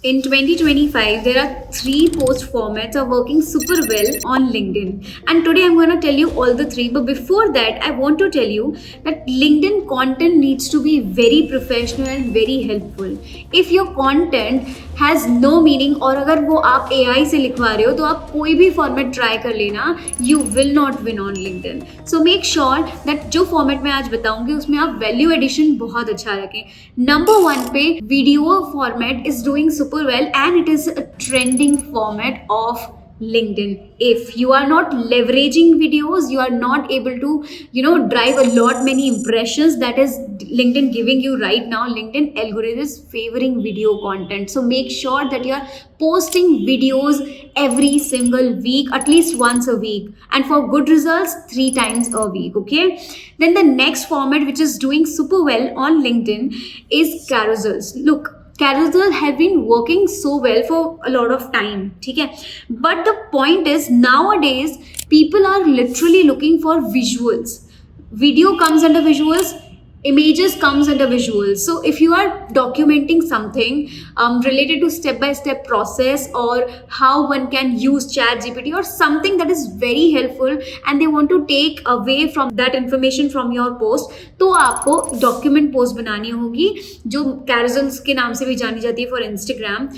In 2025, there are three post formats are working super well on LinkedIn. And today I'm going to tell you all the three. But before that, I want to tell you that LinkedIn content needs to be very professional and very helpful. If your content has no meaning और अगर वो आप AI से लिखवा रहे हो तो आप कोई भी फॉर्मेट ट्राई कर लेना, you will not win on LinkedIn. So make sure that जो फॉर्मेट मैं आज बताऊंगी उसमें आप वैल्यू एडिशन बहुत अच्छा रखें. नंबर 1 पे video format is doing super well and it is a trending format of LinkedIn. If you are not leveraging videos, you are not able to drive a lot many impressions that is LinkedIn giving you right now. LinkedIn algorithm is favoring video content, so make sure that you are posting videos every single week, at least once a week, and for good results 3 times a week. Okay, then the next format which is doing super well on LinkedIn is carousels. Look, carousel have been working so well for a lot of time, okay? But the point is nowadays people are literally looking for visuals. Video comes under visuals, images comes under visuals. So if you are documenting something related to step-by-step process or how one can use chat gpt or something that is very helpful and they want to take away from that information from your post, तो आपको document post बनानी होगी जो carousels के नाम से भी जानी जाती है फॉर इंस्टाग्राम.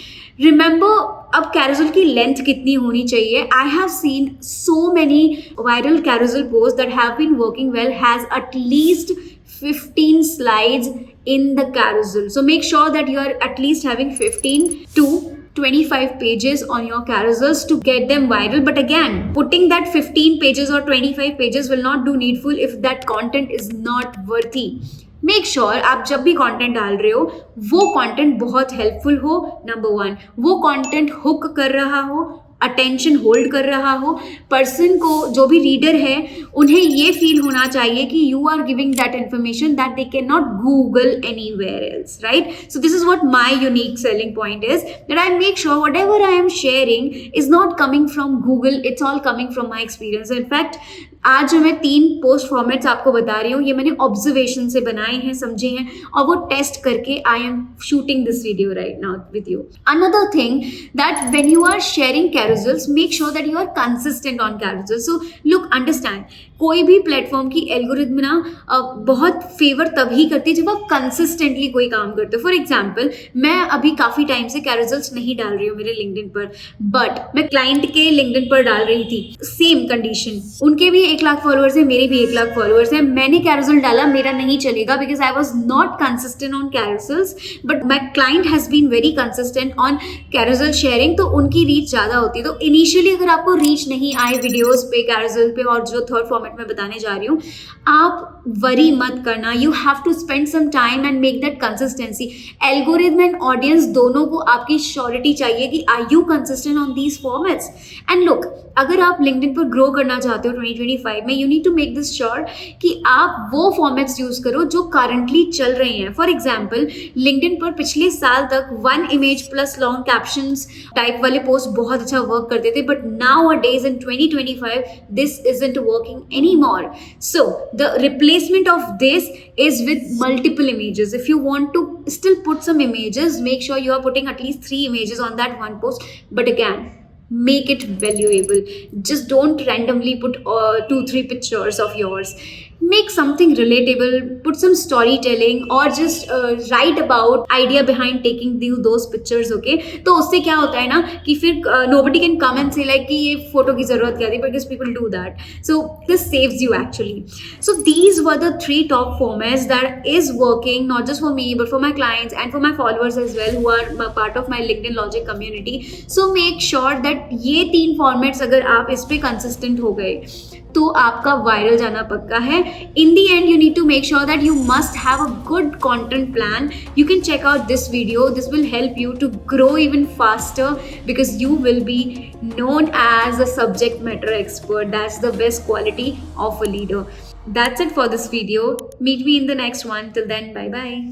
रिमेंबर, अब कैरोजल की लेंथ कितनी होनी चाहिए? I have seen so many viral carousel post that have been working well has at least 15 slides in the carousel. So make sure that you are at least having 15 to 25 pages on your carousels to get them viral. But again, putting that 15 pages or 25 pages will not do needful if that content is not worthy. Make sure आप जब भी content डाल रहे हो वो content बहुत helpful हो. Number 1, वो कंटेंट हुक कर रहा हो, अटेंशन होल्ड कर रहा हो, पर्सन को, जो भी रीडर है उन्हें ये फील होना चाहिए कि you are giving that information that they can not Google anywhere else, right? So this is what my unique selling point is, that I make sure whatever I am sharing is not coming from Google, it's all coming from my experience. In fact आज जो मैं 3 post formats आपको बता रही हूँ ये मैंने observation से बनाए हैं, समझे हैं, और वो टेस्ट करके I am shooting this video right now with you. Another thing that when you are sharing carousels, make sure that you are consistent on carousels. So look, understand, कोई भी प्लेटफॉर्म की एल्गोरिथम ना बहुत favour तभी करती है जब आप कंसिस्टेंटली कोई काम करते हो. फॉर एग्जाम्पल, मैं अभी काफी टाइम से कैरोजल्स नहीं डाल रही हूँ मेरे लिंक्डइन पर, बट मैं क्लाइंट के लिंक्डइन पर डाल रही थी. सेम कंडीशन, उनके भी 1 लाख फॉलोअर्स है, मेरे भी 1 लाख फॉलोअर्स है. मैंने कैरोजल डाला, मेरा नहीं चलेगा because I was not consistent on carousels, but my client has been very consistent on carousel sharing, तो उनकी रीच ज्यादा होती है. तो इनिशियली अगर आपको रीच नहीं आए वीडियोज पे, कैरोजल पे, और जो थर्ड फॉर्मेट में बताने जा रही हूँ, आप वरी मत करना. You have to spend some time and make that consistency. Algorithm and audience दोनों को आपकी श्योरिटी चाहिए कि are you consistent on these formats. And look, अगर आप लिंक्डइन पर ग्रो करना चाहते हो 2025 में, you need to make this sure कि आप वो फॉर्मेट्स यूज करो जो करंटली चल रही हैं. फॉर एग्जाम्पल, लिंक्डइन पर पिछले साल तक 1 image plus long captions type वाले पोस्ट बहुत अच्छा वर्क करते थे, but now a days in 2025 this isn't working any more. So the replacement of this is with multiple images. If you want to still put some images, make sure you are putting at least 3 images on that one post, but again, make it valuable. Just don't randomly put 2-3 pictures of yours. Make something relatable, put some storytelling, or just write about idea behind taking those pictures. Okay, तो उससे क्या होता है ना कि फिर nobody can come and say like कि ये फोटो की जरूरत क्या थी, because people do that. So this saves you actually. So these were the 3 top formats that is working not just for me but for my clients and for my followers as well who are part of my LinkedIn Logic community. So make sure that ये 3 formats अगर आप इस पे consistent हो गए तो आपका viral जाना पक्का है. In the end, you need to make sure that you must have a good content plan. You can check out this video. This will help you to grow even faster because you will be known as a subject matter expert. That's the best quality of a leader. That's it for this video. Meet me in the next one. Till then, bye bye.